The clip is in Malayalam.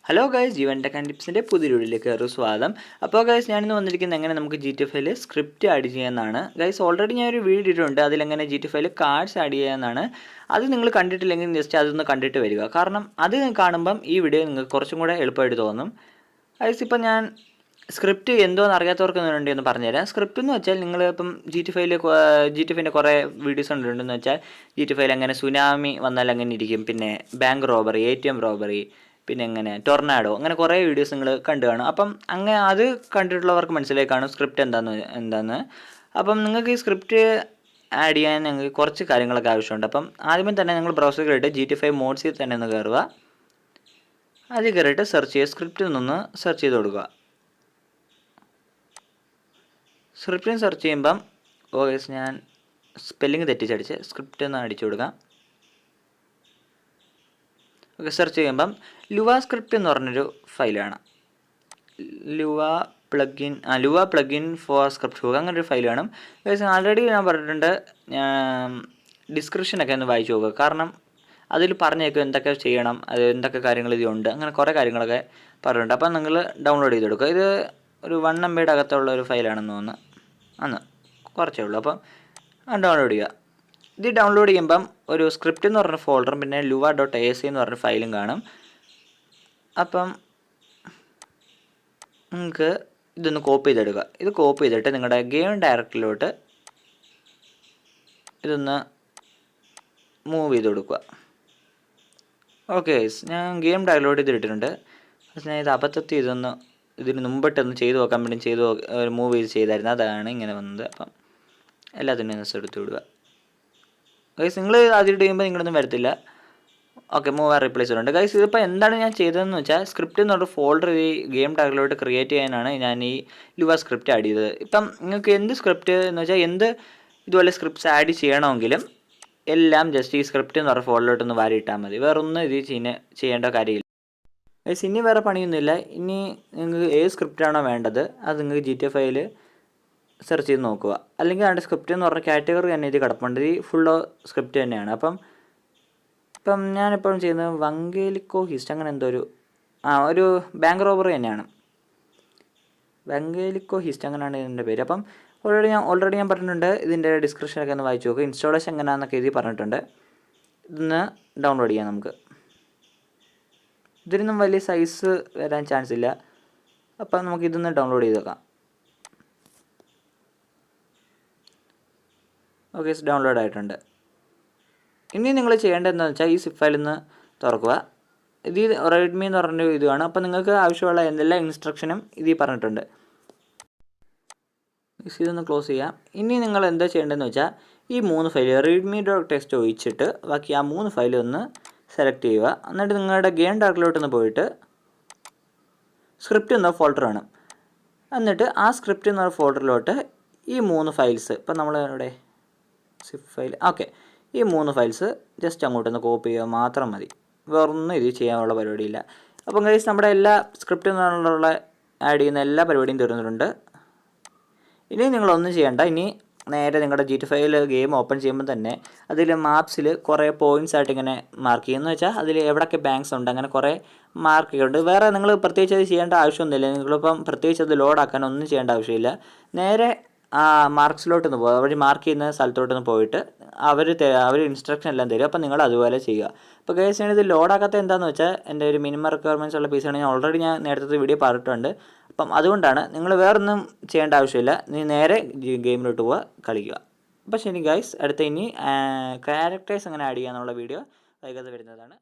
Hello guys, Jeevan tech and ടിപ്സിൻ്റെ പുതിയ വീഡിയോയിലേക്ക് സ്വാഗതം. അപ്പോൾ ഗൈസ്, ഞാനിന്ന് വന്നിരിക്കുന്നത് എങ്ങനെ നമുക്ക് GTA5 സ്ക്രിപ്റ്റ് ആഡ് ചെയ്യാമെന്നാണ്. ഗൈസ്, ഓൾറെഡി ഞാനൊരു വീഡിയോ ഇട്ടിട്ടുണ്ട്, അതിലെങ്ങനെ GTA5 കാർഡ്സ് ആഡ് ചെയ്യാമെന്നാണ്. അത് നിങ്ങൾ കണ്ടിട്ടില്ലെങ്കിൽ ജസ്റ്റ് അതൊന്ന് കണ്ടിട്ട് വരിക. കാരണം അത് കാണുമ്പം ഈ വീഡിയോ നിങ്ങൾക്ക് കുറച്ചും കൂടെ എളുപ്പമായിട്ട് തോന്നും. ഗൈസ്, ഇപ്പം ഞാൻ സ്ക്രിപ്റ്റ് എന്തോന്ന് അറിയാത്തവർക്കൊന്നും എന്ന് പറഞ്ഞുതരാം. സ്ക്രിപ്റ്റ് എന്ന് വെച്ചാൽ നിങ്ങൾ ഇപ്പം GTA5 കുറേ വീഡിയോസ് ഉണ്ടെന്ന് വെച്ചാൽ GTA5 എങ്ങനെ സുനാമി വന്നാൽ അങ്ങനെ ഇരിക്കും, പിന്നെ ബാങ്ക് റോബറി, ATM റോബറി, പിന്നെ എങ്ങനെ ടൊർണാഡോ, അങ്ങനെ കുറേ വീഡിയോസ് നിങ്ങൾ കണ്ടു കാണും. അപ്പം അങ്ങനെ അത് കണ്ടിട്ടുള്ളവർക്ക് മനസ്സിലായി കാണും സ്ക്രിപ്റ്റ് എന്താന്ന്. അപ്പം നിങ്ങൾക്ക് ഈ സ്ക്രിപ്റ്റ് ആഡ് ചെയ്യാൻ ഞങ്ങൾക്ക് കുറച്ച് കാര്യങ്ങളൊക്കെ ആവശ്യമുണ്ട്. അപ്പം ആദ്യമേ തന്നെ നിങ്ങൾ ബ്രൗസറിൽ കയറിയിട്ട് GTA5 മോഡ്സിൽ തന്നെ ഒന്ന് കയറുക. അതിൽ കയറിയിട്ട് സെർച്ച് ചെയ്യുക, സ്ക്രിപ്റ്റിൽ നിന്ന് സെർച്ച് ചെയ്ത് കൊടുക്കുക. സ്ക്രിപ്റ്റിന് സെർച്ച് ചെയ്യുമ്പം ഞാൻ സ്പെല്ലിങ് തെറ്റിച്ചടിച്ച് സ്ക്രിപ്റ്റ് ഒന്ന് അടിച്ചു കൊടുക്കാം. ഓക്കെ, സെർച്ച് ചെയ്യുമ്പം ലുവ സ്ക്രിപ്റ്റ് എന്ന് പറഞ്ഞൊരു ഫയലാണ്. ലുവ പ്ലഗിൻ ഫോർ സ്ക്രിപ്റ്റ് ഹുക്ക്, അങ്ങനൊരു ഫയൽ വേണം. ആൾറെഡി ഞാൻ പറഞ്ഞിട്ടുണ്ട്, ഡിസ്ക്രിപ്ഷനൊക്കെ ഒന്ന് വായിച്ചു നോക്കുക. കാരണം അതിൽ പറഞ്ഞേക്കും എന്തൊക്കെ ചെയ്യണം, അത് എന്തൊക്കെ കാര്യങ്ങൾ ഇതിലുണ്ട്, അങ്ങനെ കുറേ കാര്യങ്ങളൊക്കെ പറഞ്ഞിട്ടുണ്ട്. അപ്പം നിങ്ങൾ ഡൗൺലോഡ് ചെയ്ത് കൊടുക്കുക. ഇത് ഒരു 1 MB അകത്തുള്ള ഒരു ഫയലാണെന്ന് തോന്നുന്നു, കുറച്ചേ ഉള്ളൂ. അപ്പം ഡൗൺലോഡ് ചെയ്യുക. ഇത് ഡൗൺലോഡ് ചെയ്യുമ്പം ഒരു സ്ക്രിപ്റ്റ് എന്ന് പറഞ്ഞ ഫോൾഡറും പിന്നെ luva.asc എന്ന് പറഞ്ഞ ഫയലും കാണും. അപ്പം നിങ്ങൾക്ക് ഇതൊന്ന് കോപ്പി ചെയ്തെടുക്കുക. ഇത് കോപ്പി ചെയ്തിട്ട് നിങ്ങളുടെ ഗെയിം ഡയറക്ടറിലോട്ട് ഇതൊന്ന് മൂവ് ചെയ്ത് കൊടുക്കുക. ഓക്കെ, ഞാൻ ഗെയിം ഡയറക്ടറിലോട്ട് ഇതിട്ടിട്ടുണ്ട്. ഞാൻ ഇത് അബദ്ധത്തിൽ ഇതിന് മുമ്പിട്ടൊന്ന് ചെയ്ത് നോക്കാൻ വേണ്ടി മൂവ് ചെയ്തായിരുന്നു, അതാണ് ഇങ്ങനെ വന്നത്. അപ്പം എല്ലാത്തിനും എടുത്ത് വിടുക. ഗൈസ്, നിങ്ങൾ ആദ്യം ചെയ്യുമ്പോൾ നിങ്ങളൊന്നും വരത്തില്ല. ഓക്കെ, മൂവ് റീപ്ലേസ് ഉണ്ട്. ഗൈസ്, ഇതിപ്പോൾ എന്താണ് ഞാൻ ചെയ്തതെന്ന് വെച്ചാൽ സ്ക്രിപ്റ്റ് എന്ന് പറഞ്ഞ ഫോൾഡർ ഈ ഗെയിം ടാഗിലോട്ട് ക്രിയേറ്റ് ചെയ്യാനാണ് ഞാൻ ഈ ലുവ സ്ക്രിപ്റ്റ് ആഡ് ചെയ്തത്. ഇപ്പം നിങ്ങൾക്ക് എന്ത് സ്ക്രിപ്റ്റ് എന്ന് വെച്ചാൽ എന്ത് ഇതുപോലെ സ്ക്രിപ്റ്റ്സ് ആഡ് ചെയ്യണമെങ്കിലും എല്ലാം ജസ്റ്റ് ഈ സ്ക്രിപ്റ്റ് എന്ന് പറഞ്ഞ ഫോൾഡറിലോട്ടൊന്ന് വാരിയിട്ടാൽ മതി. വേറൊന്നും ഇത് ചെയ്യേണ്ട കാര്യമില്ല. ഗൈസ്, ഇനി വേറെ പണിയൊന്നുമില്ല. ഇനി നിങ്ങൾക്ക് ഏത് സ്ക്രിപ്റ്റാണോ വേണ്ടത് അത് നിങ്ങൾക്ക് GTA5 സെർച്ച് ചെയ്ത് നോക്കുക. അല്ലെങ്കിൽ അതിൻ്റെ സ്ക്രിപ്റ്റ് എന്ന് പറഞ്ഞ കാറ്റഗറി തന്നെ ഇത് കിടപ്പുണ്ട്. ഈ ഫുള്ള് സ്ക്രിപ്റ്റ് തന്നെയാണ്. ഇപ്പം ഞാനിപ്പം ചെയ്യുന്നത് വങ്കേലിക്കോ ഹിസ്റ്റ്, അങ്ങനെ എന്തോ ഒരു ബാങ്ക് റോബറി തന്നെയാണ്. വങ്കേലിക്കോ ഹിസ്റ്റ് അങ്ങനെയാണ് ഇതിൻ്റെ പേര്. അപ്പം ഓൾറെഡി ഞാൻ പറഞ്ഞിട്ടുണ്ട്, ഇതിൻ്റെ ഡിസ്ക്രിപ്ഷനൊക്കെ ഒന്ന് വായിച്ച് നോക്കുക. ഇൻസ്റ്റാളേഷൻ എങ്ങനെയാണെന്നൊക്കെ എഴുതി പറഞ്ഞിട്ടുണ്ട്. ഇതൊന്ന് ഡൗൺലോഡ് ചെയ്യാം നമുക്ക്. ഇതിനൊന്നും വലിയ സൈസ് വരാൻ ചാൻസ് ഇല്ല. അപ്പം നമുക്കിതൊന്ന് ഡൗൺലോഡ് ചെയ്ത് വെക്കാം. ഓക്കെ, ഡൗൺലോഡ് ആയിട്ടുണ്ട്. ഇനി നിങ്ങൾ ചെയ്യേണ്ടത് എന്താണെന്ന് വെച്ചാൽ ഈ സിപ്പ് ഫയലിൽ നിന്ന് തുറക്കുക. ഇത് റെഡ്മി എന്ന് പറഞ്ഞൊരു ഇതാണ്. അപ്പോൾ നിങ്ങൾക്ക് ആവശ്യമുള്ള എല്ലാ ഇൻസ്ട്രക്ഷനും ഇതിൽ പറഞ്ഞിട്ടുണ്ട്. ഇതൊന്ന് ക്ലോസ് ചെയ്യാം. ഇനി നിങ്ങൾ എന്താ ചെയ്യേണ്ടതെന്ന് വെച്ചാൽ ഈ 3 ഫയൽ readme.txt ഒഴിച്ചിട്ട് ബാക്കി ആ 3 ഫയൽ ഒന്ന് സെലക്ട് ചെയ്യുക. എന്നിട്ട് നിങ്ങളുടെ ഗെയിം ഡയറക്ടറിലോട്ടൊന്ന് പോയിട്ട് സ്ക്രിപ്റ്റ് എന്ന ഫോൾഡർ വേണം. എന്നിട്ട് ആ സ്ക്രിപ്റ്റ് എന്ന ഫോൾഡറിലോട്ട് ഈ 3 ഫയൽസ്, ഇപ്പം നമ്മളിവിടെ സിപ്പ് ഫയൽ, ഓക്കെ, ഈ 3 ഫയൽസ് ജസ്റ്റ് അങ്ങോട്ടൊന്ന് കോപ്പി ചെയ്യുക മാത്രം മതി. വേറൊന്നും ഇത് ചെയ്യാനുള്ള പരിപാടിയില്ല. അപ്പം ഗൈസ്, നമ്മുടെ എല്ലാ സ്ക്രിപ്റ്റിൽ നിന്നുള്ള ആഡ് ചെയ്യുന്ന എല്ലാ പരിപാടിയും തീർന്നിട്ടുണ്ട്. ഇനി നിങ്ങളൊന്നും ചെയ്യേണ്ട. ഇനി നേരെ നിങ്ങളുടെ GTA5 ഗെയിം ഓപ്പൺ ചെയ്യുമ്പോൾ തന്നെ അതിൽ മാപ്സിൽ കുറേ പോയിൻറ്റ്സ് ആയിട്ട് ഇങ്ങനെ മാർക്ക് ചെയ്യുമെന്ന് വെച്ചാൽ അതിൽ എവിടെയൊക്കെ ബാങ്ക്സ് ഉണ്ട്, അങ്ങനെ കുറേ മാർക്കൊക്കെ വേറെ നിങ്ങൾ പ്രത്യേകിച്ച് അത് ചെയ്യേണ്ട ആവശ്യമൊന്നുമില്ല. നിങ്ങളിപ്പം പ്രത്യേകിച്ച് അത് ലോഡാക്കാൻ ഒന്നും ചെയ്യേണ്ട ആവശ്യമില്ല. നേരെ ആ മാർക്സിലോട്ടൊന്ന് പോകുക. അവർ മാർക്ക് ചെയ്യുന്ന സ്ഥലത്തോട്ടൊന്ന് പോയിട്ട് അവർ ഇൻസ്ട്രക്ഷൻ എല്ലാം തരും. അപ്പം നിങ്ങൾ അതുപോലെ ചെയ്യുക. അപ്പോൾ ഗൈസ്, ഞാനിത് ലോഡാക്കാത്ത എന്താണെന്ന് വെച്ചാൽ എൻ്റെ ഒരു മിനിമം റിക്വയർമെൻറ്റ്സ് ഉള്ള പീസാണ്. ഞാൻ നേരത്തെ വീഡിയോ പറഞ്ഞിട്ടുണ്ട്. അപ്പം അതുകൊണ്ടാണ്, നിങ്ങൾ വേറൊന്നും ചെയ്യേണ്ട ആവശ്യമില്ല. നീ നേരെ ഗെയിമിലോട്ട് പോവുക, കളിക്കുക. അപ്പോൾ ശരി ഗൈസ്, അടുത്ത ഇനി ക്യാരക്ടേഴ്സ് എങ്ങനെ ആഡ് ചെയ്യാന്നുള്ള വീഡിയോ വൈകാതെ വരുന്നതാണ്.